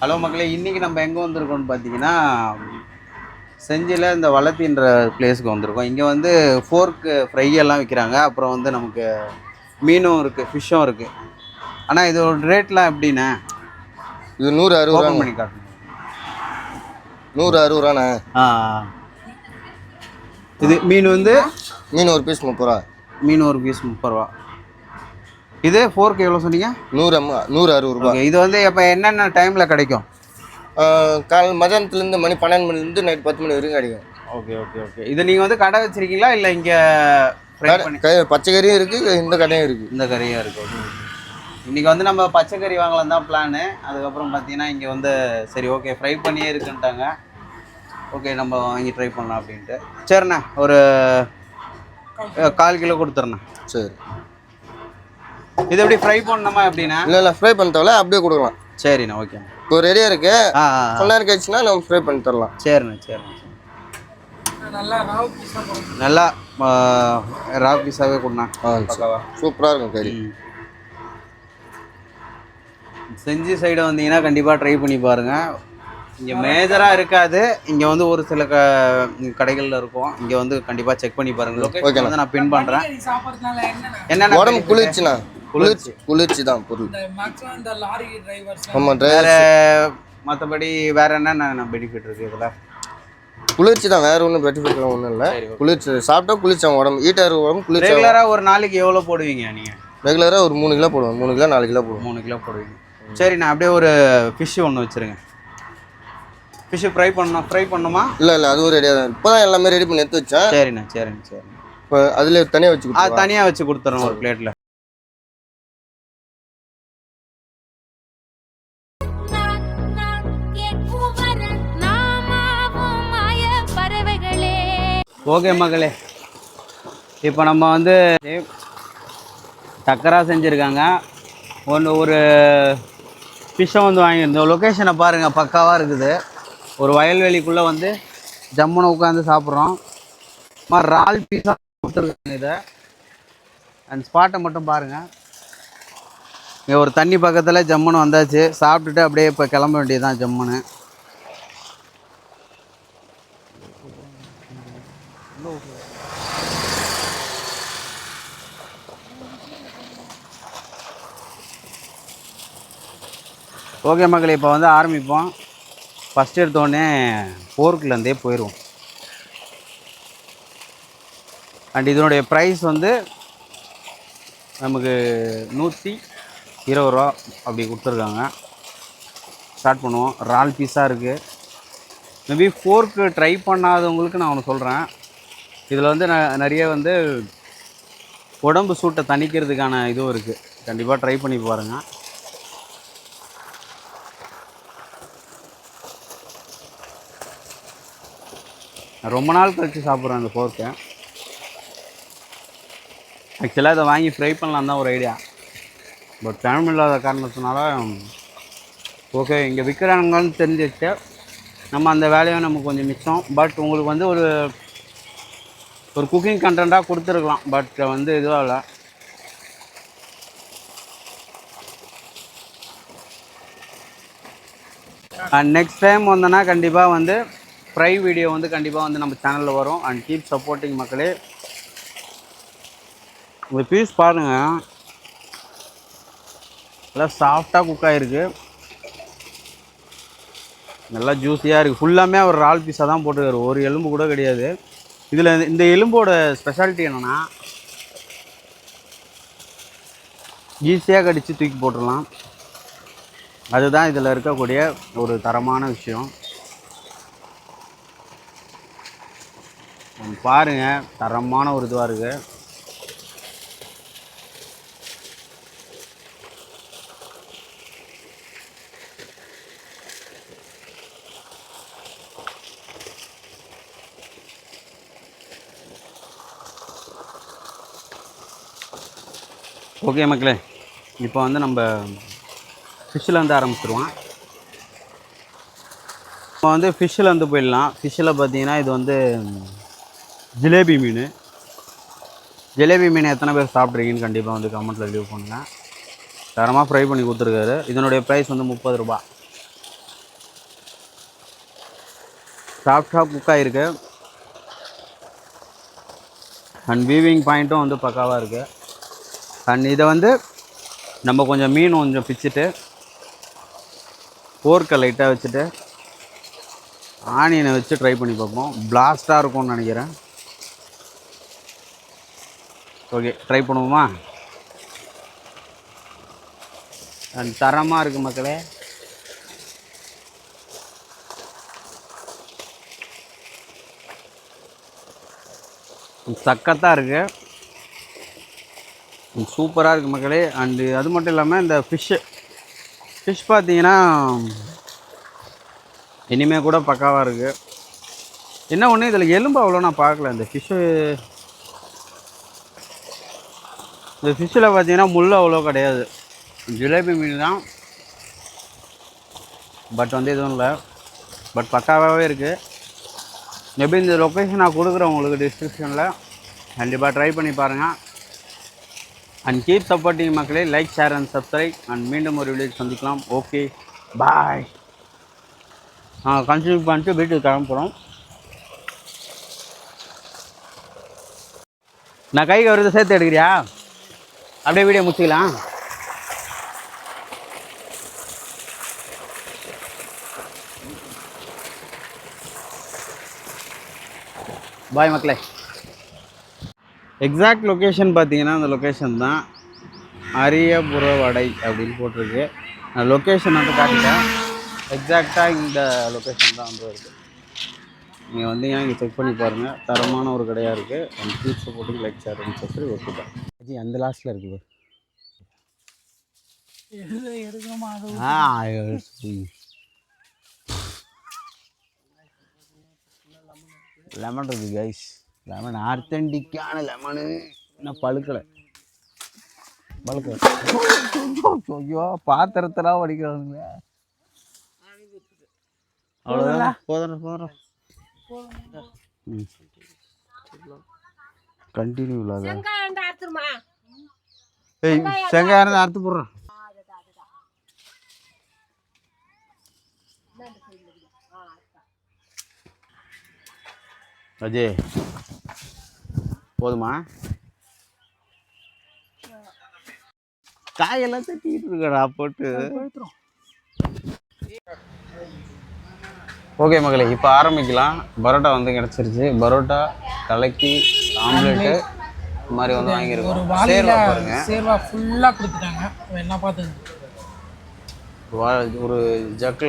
Hello மக்களே, இன்றைக்கி நம்ம எங்கே வந்திருக்கோம்னு பார்த்தீங்கன்னா, செஞ்சியில் இந்த வளத்தின்ற பிளேஸுக்கு வந்திருக்கோம். இங்கே வந்து ஃபோர்க்கு ஃப்ரை எல்லாம் விற்கிறாங்க. அப்புறம் வந்து நமக்கு மீனும் இருக்குது, ஃபிஷ்ஷும் இருக்குது. ஆனால் இதோட ரேட்லாம் எப்படிண்ணே? இது 160 ஓப்பன் ரூபாங்க. பண்ணி காட்டுங்க. 160 ரூபாண்ணே. இது மீன் வந்து மீன் ஒரு பீஸ் 30 ரூபா. மீன் ஒரு பீஸ் 30 ரூபா. இது ஃபோர்க்கு எவ்வளோ சொன்னீங்க? 160 ரூபா. இது வந்து இப்போ என்னென்ன டைமில் கிடைக்கும்? காலையில் மதியானத்துலேருந்து மணி 12 மணிலேருந்து நைட் 10 மணி வரைக்கும் கிடைக்கும். Okay okay okay. இது நீங்கள் வந்து கடை வச்சுருக்கீங்களா இல்லை இங்கே பச்சை கறியும் இருக்குது, இந்த கடையும் இருக்குது. இந்த கறியும் இருக்குது. இன்றைக்கி வந்து நம்ம பச்சை கறி வாங்கலாம் தான் பிளானு. அதுக்கப்புறம் பார்த்தீங்கன்னா இங்கே வந்து சரி ஓகே ஃப்ரை பண்ணியே இருக்குன்ட்டாங்க. ஓகே நம்ம வாங்கி ட்ரை பண்ணலாம் அப்படின்ட்டு. சரிண்ணா, ஒரு 1/4 கிலோ கொடுத்துருண்ணா. சரி. இது எப்படி ஃப்ரை பண்ணணுமா எப்படின்னா? இல்லை ஃப்ரை பண்ண தேவையில்ல, அப்படியே கொடுக்கலாம். சரிண்ணா, ஓகே. இப்போ ரெடியாக இருக்கு. கொஞ்ச நேரம் கழிச்சுன்னா நம்ம ஃப்ரை பண்ணி தரலாம். சரிண்ணா சரிண்ணா. நல்லா ரா பீஸாகவே கொடுண்ணா. சூப்பராக இருக்கும் கறி. செஞ்சி சைடு வந்தீங்கன்னா கண்டிப்பாக ட்ரை பண்ணி பாருங்கள். இங்கே மேஜராக இருக்காது, இங்கே வந்து ஒரு சில கடைகளில் இருக்கும். இங்கே வந்து கண்டிப்பாக செக் பண்ணி பாருங்கள். லொகேஷன் வந்து நான் பின் பண்ணுறேன். என்னென்ன உடம்பு குளிர்ச்சிண்ணா, குளிர்ச்சி தான் பொருள். ஆமாம், வேறு மற்றபடி வேறு என்னென்ன பெனிஃபிட் இருக்குது இதில்? குளிர்ச்சி தான், வேறு ஒன்றும் பெனிஃபிட் ஒன்றும் இல்லை. குளிர்ச்சி சாப்பிட்டா குளிர்ச்சி உடம்பு, ஈட்டாக உடம்பு குளிர்ச்சி. ரெகுலராக ஒரு நாளைக்கு எவ்வளோ போடுவீங்க நீங்கள்? ரெகுலராக ஒரு 3 கிலோ போடுவேன். 3 கிலோ 4 கிலோ போடுவேன். 3 கிலோ போடுவீங்க. சரி, நான் அப்படியே ஒரு ஃபிஷ்ஷு ஒன்று வச்சுருங்க. ஃபிஷ்ஷு ஃப்ரை பண்ணணுமா? இல்லை அதுவும் ரெடியாக தான். இப்போ தான் எல்லாமே ரெடி பண்ணி எடுத்து வச்சேன். சரிண்ணா சரிண்ணா சரி. இப்போ அதில் தனியாக வச்சு தனியாக வச்சு கொடுத்துறோம் ஒரு பிளேட்டில். ஓகே மக்களே, இப்போ நம்ம வந்து டக்கரா செஞ்சுருக்காங்க. ஒரு ஃபிஷ்ஷை வந்து வாங்கியிருந்தோம். லொக்கேஷனை பாருங்கள், பக்காவாக இருக்குது. ஒரு வயல்வெளிக்குள்ளே வந்து ஜம்முன்னு உட்காந்து சாப்பிட்றோம். ரால் பீஸாக கொடுத்துருக்காங்க. இதை அந்த ஸ்பாட்டை மட்டும் பாருங்கள். இங்கே ஒரு தண்ணி பக்கத்தில் ஜம்முன்னு வந்தாச்சு. சாப்பிட்டுட்டு அப்படியே இப்போ கிளம்ப வேண்டியது தான் ஜம்முன்னு. ஓகே மக்களே, இப்போ வந்து ஆரம்பிப்போம். ஃபஸ்ட் எடுத்தோடனே போர்க்லேருந்தே போயிடுவோம். அண்ட் இதனுடைய ப்ரைஸ் வந்து நமக்கு 120 ரூபா அப்படி கொடுத்துருக்காங்க. ஸ்டார்ட் பண்ணுவோம். ரால் பீஸாக இருக்குது. மேபி ஃபோர்க்கு ட்ரை பண்ணாதவங்களுக்கு நான் ஒன்று சொல்கிறேன். இதில் வந்து நிறைய வந்து உடம்பு சூட்டை தணிக்கிறதுக்கான இதுவும் இருக்குது. கண்டிப்பாக ட்ரை பண்ணி பாருங்கள். ரொம்ப நாள் கழிச்சு சாப்பிட்றேன் அந்த ஃபோர்க்கை. ஆக்சுவலாக இதை வாங்கி ஃப்ரை பண்ணலாம் தான் ஒரு ஐடியா. பட் டைம் இல்லாத காரணத்தினால ஓகே இங்கே விற்கிறாங்கன்னு தெரிஞ்சிச்சு. நம்ம அந்த வேலையும் நமக்கு கொஞ்சம் மிச்சம். பட் உங்களுக்கு வந்து ஒரு குக்கிங் கண்டென்ட்டாக கொடுத்துருக்கலாம். பட் வந்து இதுவாக இல்லை. அண்ட் நெக்ஸ்ட் டைம் வந்தோன்னா கண்டிப்பாக வந்து ஃப்ரை வீடியோ வந்து கண்டிப்பாக வந்து நம்ம சேனலில் வரும். அண்ட் கீப் சப்போர்ட்டிங் மக்களே. ஒரு பீஸ் பாருங்கள், நல்லா சாஃப்டாக குக் ஆகிருக்கு. நல்லா ஜூஸியாக இருக்குது. ஃபுல்லாமே ஒரு ரால் பீஸாக தான் போட்டுருக்காரு. ஒரு எலும்பு கூட கிடையாது. இதில் இந்த எலும்போட ஸ்பெஷாலிட்டி என்னென்னா, ஈஸியாக கடித்து தூக்கி போட்டுடலாம். அதுதான் இதில் இருக்கக்கூடிய ஒரு தரமான விஷயம். பாருங்கள், தரமான ஒரு இதுவாக இருக்குது. ஓகே மக்களே, இப்போ வந்து நம்ம ஃபிஷ்ஷில் வந்து ஆரம்பிச்சிருவோம். இப்போ வந்து ஃபிஷ்ஷில் வந்து போயிடலாம். ஃபிஷ்ஷில் பார்த்தீங்கன்னா இது வந்து ஜிலேபி மீன். ஜிலேபி மீன் எத்தனை பேர் சாப்பிட்றீங்கன்னு கண்டிப்பாக வந்து கமெண்ட்டில் லீவ் பண்ணுங்கள். தரமாக ஃப்ரை பண்ணி கொடுத்துருக்காரு. இதனுடைய ப்ரைஸ் வந்து 30 ரூபா. சாஃப்டாக குக் ஆகிருக்கு. அண்ட் வீவிங் பாயிண்ட்டும் வந்து பக்காவாக இருக்குது. அண்ட் இதை வந்து நம்ம கொஞ்சம் மீன் கொஞ்சம் பிச்சுட்டு போர்க்கை லைட்டாக வச்சுட்டு ஆனியனை வச்சு ட்ரை பண்ணி பார்ப்போம். பிளாஸ்டாக இருக்கும்னு நினைக்கிறேன். ஓகே, ட்ரை பண்ணுவோமா? அண்ட் தரமாக இருக்குது மக்களே. சக்கத்தாக இருக்குது, சூப்பராக இருக்குது மக்களே. அண்டு அது மட்டும் இல்லாமல் இந்த ஃபிஷ் பார்த்தீங்கன்னா இனிமேல் கூட பக்காவாக இருக்குது. என்ன ஒன்று, இதில் எலும்பு அவ்வளோ நான் பார்க்கல. இந்த ஃபிஷ்ஷில் பார்த்தீங்கன்னா முள் அவ்வளோ கிடையாது. ஜிலேபி மீன் தான், பட் வந்து எதுவும் இல்லை. பட் பக்காவாகவே இருக்குது. மேபி இந்த லொக்கேஷன் நான் கொடுக்குறேன் உங்களுக்கு டிஸ்கிரிப்ஷனில். கண்டிப்பாக ட்ரை பண்ணி பாருங்கள். அண்ட் கீப் சப்போர்ட்டிங் மக்களே. Like, share and subscribe. And மீண்டும் ஒரு வீடியோ சந்திக்கலாம். ஓகே, பாய். கன்டினியூ பண்ணிட்டு வீட்டுக்கு கிளம்புறோம். நான் கைக்கு வருது சேர்த்து எடுக்கிறியா? அப்படியே வீடியோ முடிச்சுக்கலாம். பாய் மக்களே. எக்ஸாக்ட் லொக்கேஷன் பார்த்தீங்கன்னா அந்த லொக்கேஷன் தான், அரியபுரவடை அப்படின்னு போட்டிருக்கு. நான் லொக்கேஷன் வந்து காட்டிட்டேன். எக்ஸாக்டாக இந்த லொக்கேஷன் தான் வந்து வருது. நீங்கள் வந்தீங்கன்னா இங்கே செக் பண்ணி பாருங்கள். தரமான ஒரு கடையாக இருக்குது. அந்த keep supporting, like, share and subscribe. Okay தான். அந்த லாஸ்ட்டில் இருக்குது. லெமன் இருக்குது கைஸ். Lemon ஆர்த்தண்டிக்கான lemon. என்ன பழுக்கலை. ஐயோ, பாத்திரத்தெல்லாம் வடிக்கிறானுங்களே. அவ்வளோதான். போதும். கண்டினியூ இல்லாத செங்காயம் அறுத்து போடுறேன். அஜய் போதுமா? காயெல்லாம் தட்டிக்கிட்டு இருக்கடா போட்டு. ஓகே மகளே, இப்போ ஆரம்பிக்கலாம். பரோட்டா வந்து கிடச்சிருச்சு. பரோட்டா கலக்கி ஆம்லேட்டு இந்த மாதிரி வந்து வாங்கியிருக்கோம். சேர்வா பாருங்க, சேர்வா ஃபுல்லாக கொடுத்துட்டாங்க. என்ன பார்த்து ஒரு ஜக்கில்